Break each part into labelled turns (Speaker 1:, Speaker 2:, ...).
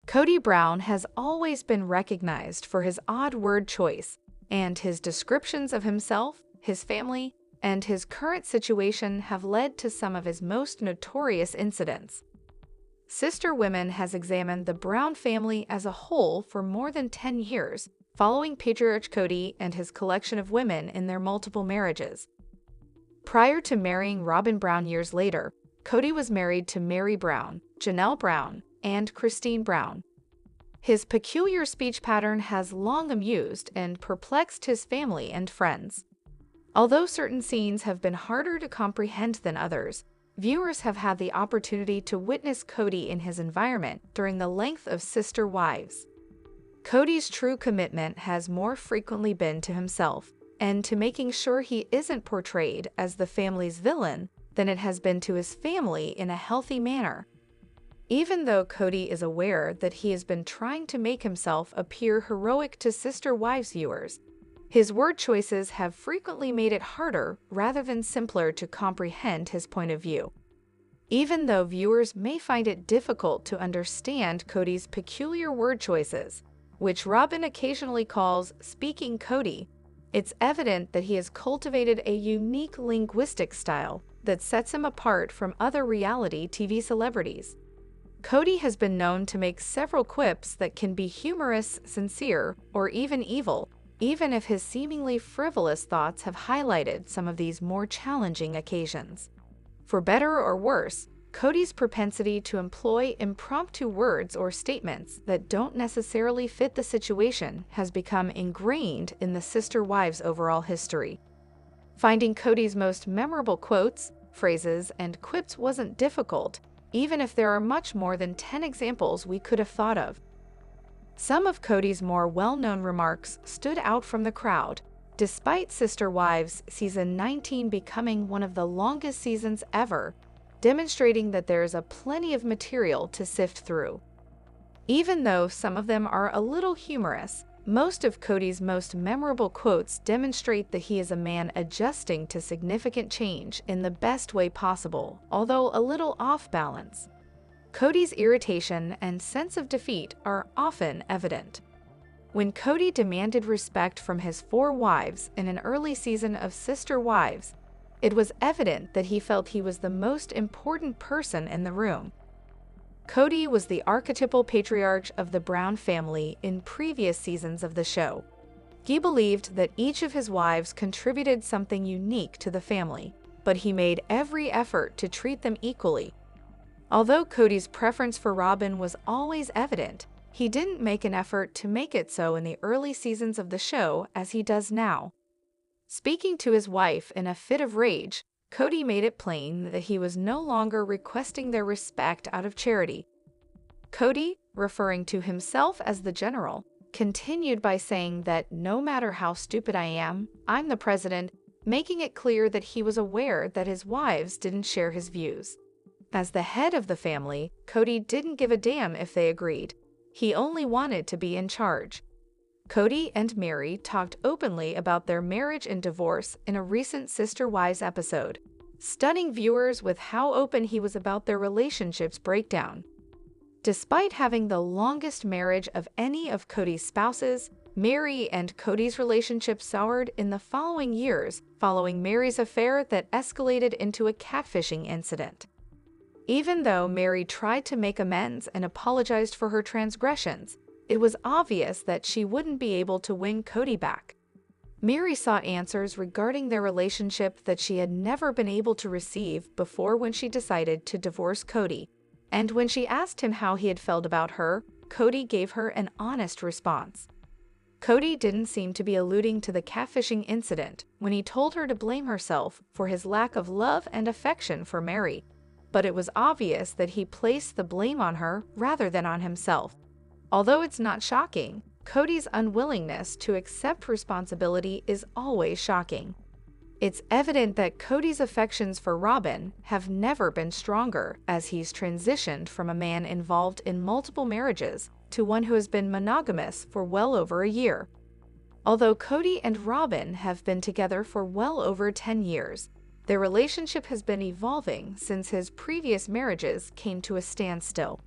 Speaker 1: Kody Brown has always been recognized for his odd word choice, and his descriptions of himself, his family, and his current situation have led to some of his most notorious incidents. Sister Women has examined the Brown family as a whole for more than 10 years, following patriarch Kody and his collection of women in their multiple marriages. Prior to marrying Robyn Brown years later, Kody was married to Mary Brown, Janelle Brown, and Christine Brown. His peculiar speech pattern has long amused and perplexed his family and friends. Although certain scenes have been harder to comprehend than others, viewers have had the opportunity to witness Kody in his environment during the length of Sister Wives. Kody's true commitment has more frequently been to himself and to making sure he isn't portrayed as the family's villain than it has been to his family in a healthy manner. Even though Kody is aware that he has been trying to make himself appear heroic to Sister Wives viewers, his word choices have frequently made it harder rather than simpler to comprehend his point of view. Even though viewers may find it difficult to understand Kody's peculiar word choices, which Robyn occasionally calls speaking Kody, it's evident that he has cultivated a unique linguistic style that sets him apart from other reality TV celebrities. Kody has been known to make several quips that can be humorous, sincere, or even evil, even if his seemingly frivolous thoughts have highlighted some of these more challenging occasions. For better or worse, Kody's propensity to employ impromptu words or statements that don't necessarily fit the situation has become ingrained in the Sister Wives' overall history. Finding Kody's most memorable quotes, phrases, and quips wasn't difficult, even if there are much more than 10 examples we could have thought of. Some of Kody's more well-known remarks stood out from the crowd, despite Sister Wives Season 19 becoming one of the longest seasons ever, demonstrating that there is plenty of material to sift through. Even though some of them are a little humorous, most of Kody's most memorable quotes demonstrate that he is a man adjusting to significant change in the best way possible, although a little off balance. Kody's irritation and sense of defeat are often evident. When Kody demanded respect from his 4 wives in an early season of Sister Wives, it was evident that he felt he was the most important person in the room. Kody was the archetypal patriarch of the Brown family in previous seasons of the show. He believed that each of his wives contributed something unique to the family, but he made every effort to treat them equally. Although Kody's preference for Robyn was always evident, he didn't make an effort to make it so in the early seasons of the show as he does now. Speaking to his wife in a fit of rage, Kody made it plain that he was no longer requesting their respect out of charity. Kody, referring to himself as the general, continued by saying that no matter how stupid I am, I'm the president, making it clear that he was aware that his wives didn't share his views. As the head of the family, Kody didn't give a damn if they agreed. He only wanted to be in charge. Kody and Mary talked openly about their marriage and divorce in a recent Sister Wives episode, stunning viewers with how open he was about their relationship's breakdown. Despite having the longest marriage of any of Kody's spouses, Mary and Kody's relationship soured in the following years following Mary's affair that escalated into a catfishing incident. Even though Mary tried to make amends and apologized for her transgressions, it was obvious that she wouldn't be able to win Kody back. Mary sought answers regarding their relationship that she had never been able to receive before when she decided to divorce Kody, and when she asked him how he had felt about her, Kody gave her an honest response. Kody didn't seem to be alluding to the catfishing incident when he told her to blame herself for his lack of love and affection for Mary, but it was obvious that he placed the blame on her rather than on himself. Although it's not shocking, Kody's unwillingness to accept responsibility is always shocking. It's evident that Kody's affections for Robyn have never been stronger as he's transitioned from a man involved in multiple marriages to one who has been monogamous for well over a year. Although Kody and Robyn have been together for well over 10 years, their relationship has been evolving since his previous marriages came to a standstill.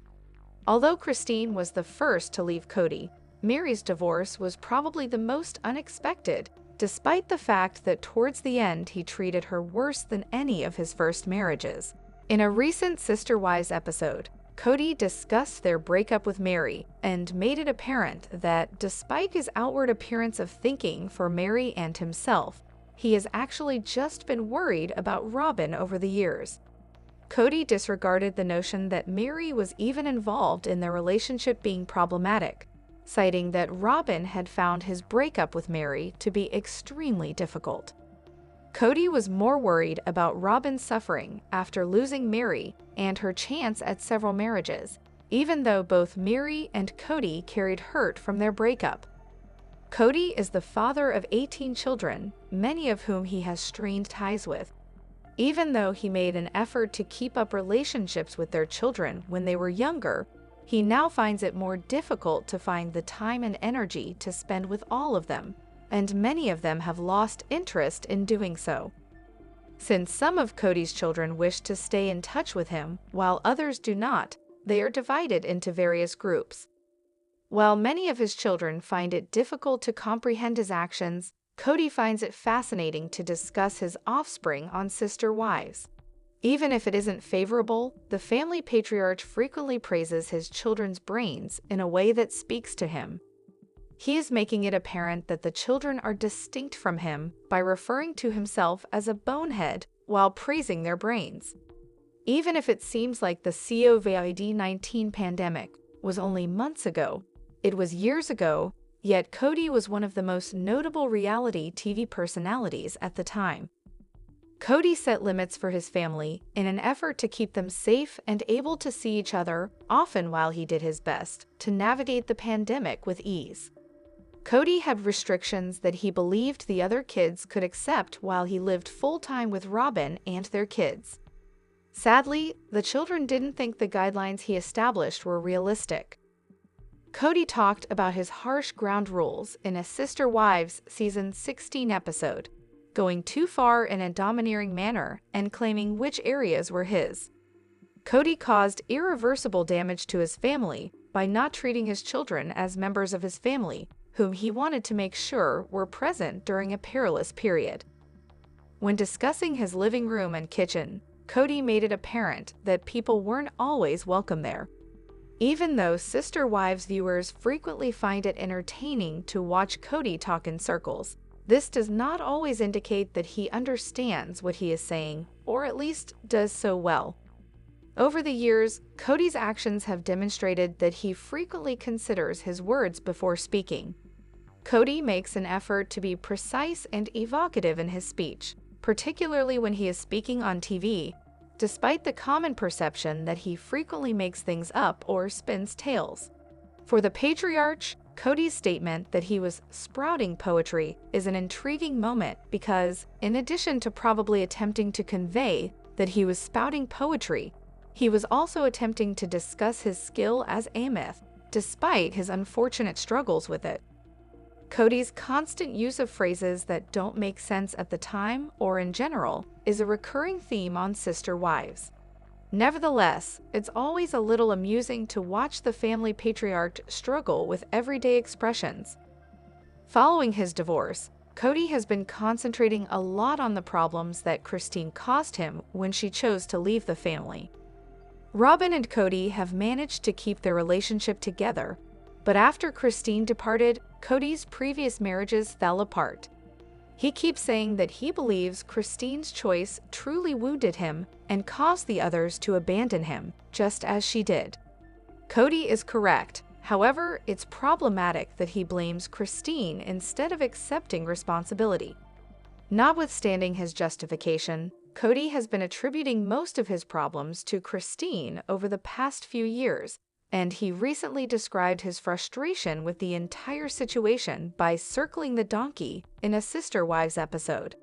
Speaker 1: Although Christine was the first to leave Kody, Mary's divorce was probably the most unexpected, despite the fact that towards the end he treated her worse than any of his first marriages. In a recent Sister Wives episode, Kody discussed their breakup with Mary and made it apparent that despite his outward appearance of thinking for Mary and himself, he has actually just been worried about Robyn over the years. Kody disregarded the notion that Mary was even involved in their relationship being problematic, citing that Robyn had found his breakup with Mary to be extremely difficult. Kody was more worried about Robyn's suffering after losing Mary and her chance at several marriages, even though both Mary and Kody carried hurt from their breakup. Kody is the father of 18 children, many of whom he has strained ties with. Even though he made an effort to keep up relationships with their children when they were younger, he now finds it more difficult to find the time and energy to spend with all of them, and many of them have lost interest in doing so. Since some of Kody's children wish to stay in touch with him, while others do not, they are divided into various groups. While many of his children find it difficult to comprehend his actions, Kody finds it fascinating to discuss his offspring on Sister Wives. Even if it isn't favorable, the family patriarch frequently praises his children's brains in a way that speaks to him. He is making it apparent that the children are distinct from him by referring to himself as a bonehead while praising their brains. Even if it seems like the COVID-19 pandemic was only months ago, it was years ago, yet Kody was one of the most notable reality TV personalities at the time. Kody set limits for his family in an effort to keep them safe and able to see each other, often while he did his best to navigate the pandemic with ease. Kody had restrictions that he believed the other kids could accept while he lived full-time with Robyn and their kids. Sadly, the children didn't think the guidelines he established were realistic. Kody talked about his harsh ground rules in a Sister Wives Season 16 episode, going too far in a domineering manner and claiming which areas were his. Kody caused irreversible damage to his family by not treating his children as members of his family, whom he wanted to make sure were present during a perilous period. When discussing his living room and kitchen, Kody made it apparent that people weren't always welcome there. Even though Sister Wives viewers frequently find it entertaining to watch Kody talk in circles, this does not always indicate that he understands what he is saying, or at least does so well. Over the years, Kody's actions have demonstrated that he frequently considers his words before speaking. Kody makes an effort to be precise and evocative in his speech, particularly when he is speaking on TV, despite the common perception that he frequently makes things up or spins tales. For the patriarch, Kody's statement that he was sprouting poetry is an intriguing moment because, in addition to probably attempting to convey that he was spouting poetry, he was also attempting to discuss his skill as a myth, despite his unfortunate struggles with it. Kody's constant use of phrases that don't make sense at the time or in general is a recurring theme on Sister Wives. Nevertheless, it's always a little amusing to watch the family patriarch struggle with everyday expressions. Following his divorce, Kody has been concentrating a lot on the problems that Christine caused him when she chose to leave the family. Robyn and Kody have managed to keep their relationship together, but after Christine departed, Kody's previous marriages fell apart. He keeps saying that he believes Christine's choice truly wounded him and caused the others to abandon him, just as she did. Kody is correct. However, it's problematic that he blames Christine instead of accepting responsibility. Notwithstanding his justification, Kody has been attributing most of his problems to Christine over the past few years, and he recently described his frustration with the entire situation by circling the donkey in a Sister Wives episode.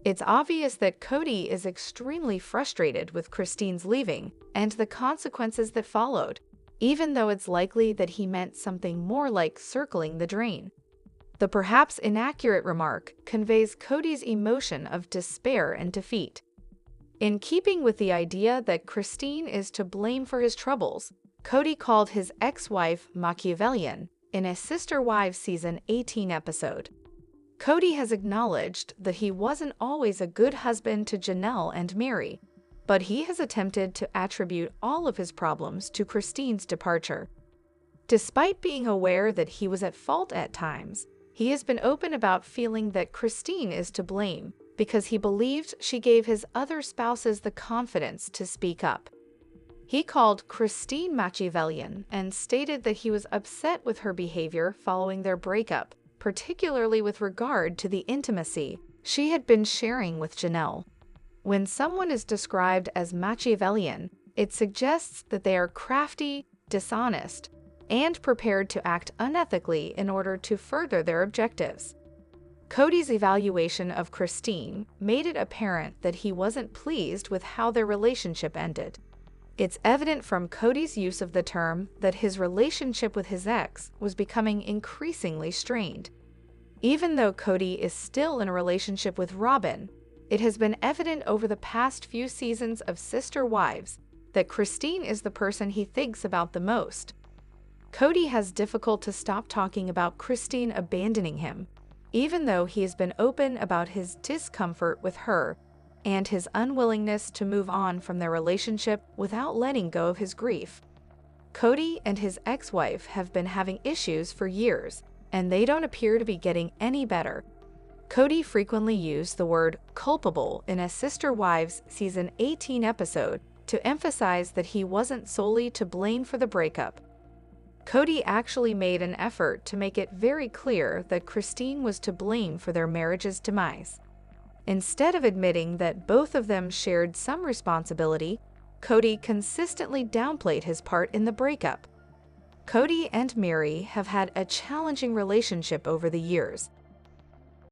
Speaker 1: It's obvious that Kody is extremely frustrated with Christine's leaving and the consequences that followed, even though it's likely that he meant something more like circling the drain. The perhaps inaccurate remark conveys Kody's emotion of despair and defeat. In keeping with the idea that Christine is to blame for his troubles, Kody called his ex-wife Machiavellian in a Sister Wives Season 18 episode. Kody has acknowledged that he wasn't always a good husband to Janelle and Mary, but he has attempted to attribute all of his problems to Christine's departure. Despite being aware that he was at fault at times, he has been open about feeling that Christine is to blame because he believed she gave his other spouses the confidence to speak up. He called Christine Machiavellian and stated that he was upset with her behavior following their breakup, particularly with regard to the intimacy she had been sharing with Janelle. When someone is described as Machiavellian, it suggests that they are crafty, dishonest, and prepared to act unethically in order to further their objectives. Kody's evaluation of Christine made it apparent that he wasn't pleased with how their relationship ended. It's evident from Kody's use of the term that his relationship with his ex was becoming increasingly strained. Even though Kody is still in a relationship with Robyn, it has been evident over the past few seasons of Sister Wives that Christine is the person he thinks about the most. Kody has difficult to stop talking about Christine abandoning him, even though he has been open about his discomfort with her and his unwillingness to move on from their relationship without letting go of his grief. Kody and his ex-wife have been having issues for years, and they don't appear to be getting any better. Kody frequently used the word culpable in a Sister Wives Season 18 episode to emphasize that he wasn't solely to blame for the breakup. Kody actually made an effort to make it very clear that Christine was to blame for their marriage's demise. Instead of admitting that both of them shared some responsibility, Kody consistently downplayed his part in the breakup. Kody and Mary have had a challenging relationship over the years,